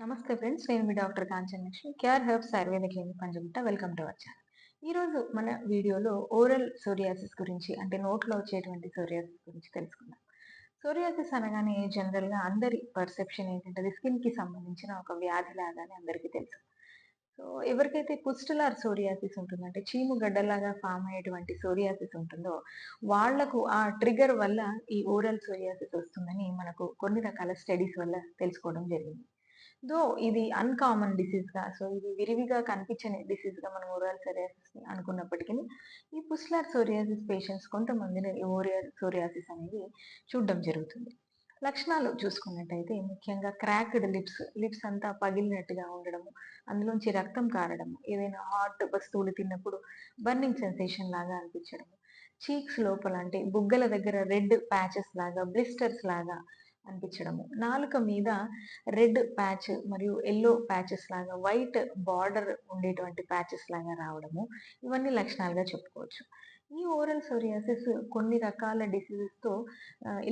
నమస్తే ఫ్రెండ్స్. నేను మీ doctor Kanchan Lakshmi. Care herbs Ayurveda clinic Panjagutta. Welcome to our channel. ఈరోజు మన వీడియోలో ఓరల్ సోరియాసిస్ గురించి అంటే నోట్లో వచ్చేటువంటి సోరియాసిస్ గురించి తెలుసుకుందాం. సోరియాసిస్ అనగానే జనరల్‌గా అందరి పర్సెప్షన్ ఏంటంటే అది స్కిన్‌కి సంబంధించిన ఒక వ్యాధి లాగానే అందరికీ తెలుసు. సో, ఎవరికైతే పుస్టులార్ సోరియాసిస్ ఉంటుందో అంటే చీము గడ్డలాగా ఫార్మ్ అయ్యేటువంటి సోరియాసిస్ ఉంటుందో, వాళ్ళకు ఆ ట్రిగ్గర్ వల్ల ఈ ఓరల్ సోరియాసిస్ వస్తుందని మనకు కొన్ని రకాల స్టడీస్ వల్ల తెలుసుకోవడం జరిగింది. దో ఇది అన్‌కామన్ డిసీజ్‌గా ఇది విరివిగా కనిపించని డిసీజ్‌గా మనం ఓరల్ సోరియాసిస్‌ని అనుకున్నప్పటికిని, ఈ పుస్టులార్ సోరియాసిస్ పేషెంట్స్ కొంతమందిని ఈ ఓరియల్ సోరియాసిస్ అనేది చూడడం జరుగుతుంది. లక్షణాలు చూసుకున్నట్టయితే ముఖ్యంగా క్రాక్డ్ లిప్స్ అంతా పగిలినట్టుగా ఉండడము, అందులోంచి రక్తం కారడము, ఏదైనా హాట్ వస్తువులు తిన్నప్పుడు బర్నింగ్ సెన్సేషన్ లాగా అనిపించడము, చీక్స్ లోపల అంటే బుగ్గల దగ్గర రెడ్ ప్యాచెస్ లాగా, బ్లిస్టర్స్ లాగా అనిపించడము, నాలుక మీద రెడ్ ప్యాచ్ మరియు యెల్లో ప్యాచెస్ లాగా వైట్ బార్డర్ ఉండేటువంటి ప్యాచెస్ లాగా రావడము, ఇవన్నీ లక్షణాలుగా చెప్పుకోవచ్చు. ఈ ఓరల్ సోరియాసిస్ కొన్ని రకాల డిసీజెస్‌తో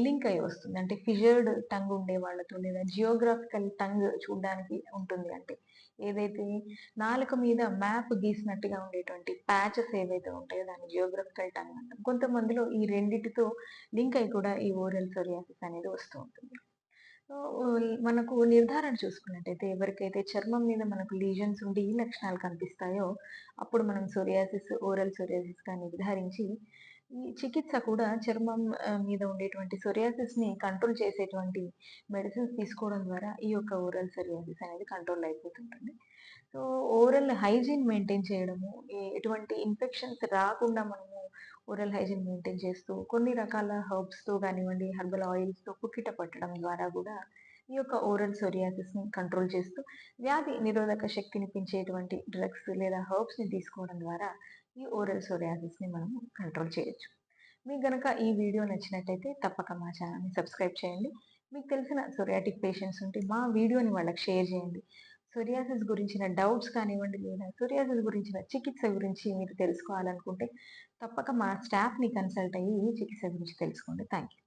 లింక్ అయ్యి వస్తుంది. అంటే ఫిషర్డ్ టంగ్ ఉండే వాళ్ళతో లేదా జియోగ్రాఫికల్ టంగ్ చూడ్డానికి ఉంటుంది. అంటే ఏదైతే నాలుక మీద మ్యాప్ గీసినట్టుగా ఉండేటువంటి ప్యాచెస్ ఏవైతే ఉంటాయో దాన్ని జియోగ్రాఫికల్ టంగ్ అంటాం. కొంతమందిలో ఈ రెండిటితో లింక్ అయ్యి కూడా ఈ ఓరల్ సోరియాసిస్ అనేది వస్తూ ఉంటుంది. సో, మనకు నిర్ధారణ చూసుకున్నట్టయితే ఎవరికైతే చర్మం మీద మనకు లీజన్స్ ఉండి ఈ లక్షణాలు కనిపిస్తాయో, అప్పుడు మనం ఓరల్ సోరియాసిస్‌గా నిర్ధారించి, ఈ చికిత్స కూడా చర్మం మీద ఉండేటువంటి సోరియాసిస్‌ని కంట్రోల్ చేసేటువంటి మెడిసిన్స్ తీసుకోవడం ద్వారా ఈ యొక్క ఓరల్ సోరియాసిస్ అనేది కంట్రోల్ అయిపోతుంటుంది. సో, ఓరల్ హైజీన్ మెయింటైన్ చేయడము, ఎటువంటి ఇన్ఫెక్షన్స్ రాకుండా మనము ఓరల్ హైజీన్ మెయింటైన్ చేస్తూ, కొన్ని రకాల హెర్బ్స్‌తో గానివ్వండి, హెర్బల్ ఆయిల్స్‌తో పుక్కిట పట్టడం ద్వారా గూడా ఈ యొక్క ఓరల్ సోరియాసిస్‌ని కంట్రోల్ చేస్తూ, వ్యాధి నిరోధక శక్తిని పెంచేటువంటి డ్రగ్స్ లేదా హెర్బ్స్‌ని తీసుకోవడం ద్వారా ఈ ఓరల్ సోరియాసిస్‌ని మనము కంట్రోల్ చేయొచ్చు. మీకు గనక ఈ వీడియో నచ్చినట్టయితే తప్పక మా ఛానల్‌ని సబ్స్క్రైబ్ చేయండి. మీకు తెలిసిన సోరియాటిక్ పేషెంట్స్ ఉంటే మా వీడియోని వాళ్ళకి షేర్ చేయండి. సోరియాసిస్ గురించిన డౌట్స్ కానివ్వండి, లేదా సోరియాసిస్ గురించిన చికిత్స గురించి మీరు తెలుసుకోవాలనుకుంటే తప్పక మా స్టాఫ్‌ని కన్సల్ట్ అయ్యి ఈ చికిత్స గురించి తెలుసుకోండి. Thank you.